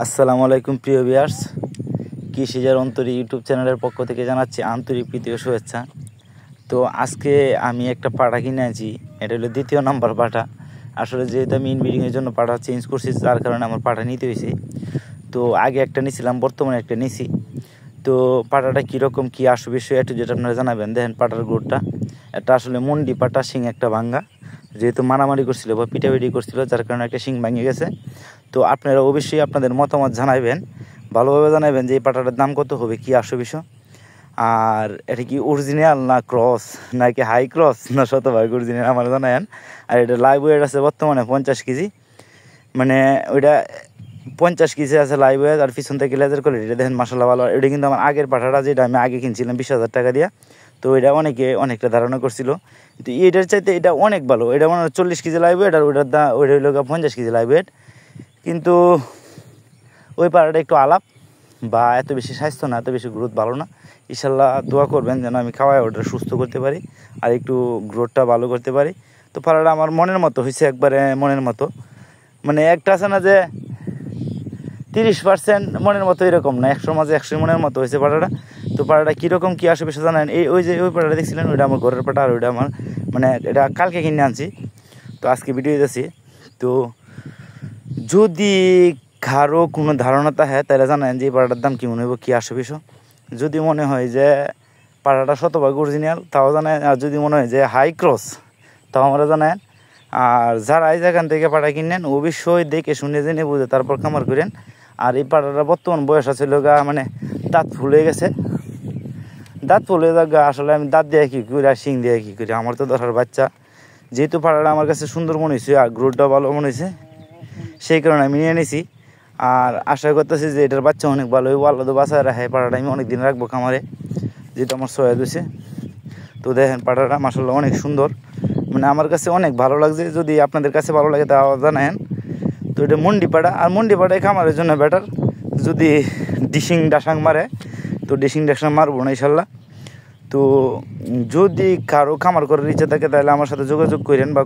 আসসালামু আলাইকুম প্রিয় ভিউয়ার্স, কৃষিজার অন্তরী ইউটিউব চ্যানেলের পক্ষ থেকে জানাচ্ছি আন্তরিক প্রীতি ও শুভেচ্ছা। তো আজকে আমি একটা পাঠা কিনে আছি, এটা হলো দ্বিতীয় নাম্বার পাঠা। আসলে যেহেতু আমি ইনব্রিডিংয়ের জন্য পাঠা চেঞ্জ করছি, তার কারণে আমার পাঠা নিতে হয়েছে। তো আগে একটা নিয়েছিলাম, বর্তমানে একটা নিছি। তো পাঠাটা কীরকম কী আসু বিষয় একটু যেটা আপনারা জানাবেন। দেখেন পাঠার গ্রোথটা, এটা আসলে মন্ডি পাঠা, শিং একটা ভাঙ্গা, যেহেতু মারামারি করছিল বা পিটাপিটি করছিল, যার কারণে একটা শিং ভেঙে গেছে। তো আপনারা অবশ্যই আপনাদের মতামত জানাবেন, ভালোভাবে জানাবেন যে এই পাঠাটার দাম কত হবে, কী আসো বিষয়, আর এটা কি অরিজিনাল না ক্রস, নাকি হাই ক্রস না শতভাগ অরিজিনাল আমার জানায়েন। আর এটা লাইভ ওয়েট আছে বর্তমানে 50 কেজি, মানে ওইটা 50 কেজি আছে লাইভ ওয়েট। আর পিছন থেকে লেজার কোয়ালিটি এটা দেখেন মাসাল্লাহ ভালো। এটা কিন্তু আমার আগের পাঠাটা, যেটা আমি আগে কিনছিলাম 20,000 টাকা দিয়ে। তো এটা অনেকটা ধারণা করছিল, কিন্তু এটার চাইতে এটা অনেক ভালো। এটা মনে হয় 40 কেজি লাইভ ওয়েট, আর ওইটার দাম ওইটা হইল 50 কেজি লাইভ ওয়েট। কিন্তু ওই পাড়াটা একটু আলাপ বা এত বেশি স্বাস্থ্য না, এত বেশি গ্রোথ ভালো না। ইনশাল্লাহ দোয়া করবেন যেন আমি খাওয়াই ওটা সুস্থ করতে পারি আর একটু গ্রোথটা ভালো করতে পারি। তো পাড়াটা আমার মনের মতো হয়েছে, একবারে মনের মতো। মানে একটা আছে না যে 30% মনের মতো, এরকম না, 100 মাঝে 100 মনের মতো হয়েছে পাড়াটা। তো পাড়াটা কীরকম কী আশেপাশে জানেন, ওই পাড়াটা দেখছিলেন, ওইটা আমার ঘরের পাড়া, আর ওইটা আমার মানে এটা কালকে কিনে আনছি। তো আজকে ভিডিও দিয়েছি। তো যদি কারো কোনো ধারণা থাকে তাহলে জানেন যে এই পাড়াটার দাম কী মনে হইব, কী আসে বিষয়। যদি মনে হয় যে পাড়াটা শতভাগ অরিজিনাল তাও জানেন, আর যদি মনে হয় যে হাই ক্রস তাও আমরা জানেন। আর যারা এই জায়গান থেকে পাড়া কিনেন অবশ্যই দেখে শুনে জেনে বুঝে তারপর খামার করেন। আর এই পাড়াটা বর্তমান বয়স আছে লগা, মানে দাঁত ফুলে গেছে, দাঁত ফুলে যাগা। আসলে আমি দাঁত দিয়ে কী করি আর শিং দিয়ে কী করি, আমার তো দরকার বাচ্চা। যেহেতু পাড়াটা আমার কাছে সুন্দর মনে হয়েছে আর গ্রোথটা ভালো মনে হয়েছে, সেই কারণে আমি নিয়ে নিয়েছি। আর আশা করতেছি যে এটার বাচ্চা অনেক ভালো হইব, আল্লাহ তো বাচ্চা রাখে। পাড়াটা আমি অনেক দিন রাখবো খামারে, যেহেতু আমার সহায় হয়েছে। তো দেখেন পাড়াটা মাশাআল্লাহ অনেক সুন্দর, মানে আমার কাছে অনেক ভালো লাগছে। যদি আপনাদের কাছে ভালো লাগে তাও জানেন। তো এটা মন্ডি পাড়া, আর মন্ডি পাড়ায় খামারের জন্য বেটার। যদি ডিশিং ডাসাং মারে তো ডিশিং ডাসাং মারবো না ইনশাল্লাহ। তো যদি কারো খামার করার ইচ্ছা থাকে তাহলে আমার সাথে যোগাযোগ করেন বা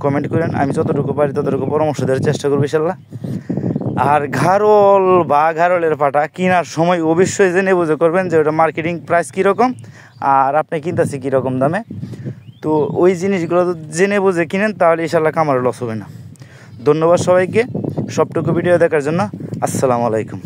কমেন্ট করেন, আমি যতটুকু পারি ততটুকু পরামর্শ দেওয়ার চেষ্টা করবো ইনশাল্লাহ। আর ঘাড়লের পাটা কেনার সময় অবশ্যই জেনে বুঝে করবেন যে ওটা মার্কেটিং প্রাইস কীরকম আর আপনি কিনতেছি কীরকম দামে। তো ওই জিনিসগুলো জেনে বুঝে কিনেন, তাহলে ইনশাল্লাহ খামারে লস হবে না। ধন্যবাদ সবাইকে সবটুকু ভিডিও দেখার জন্য। আসসালামু আলাইকুম।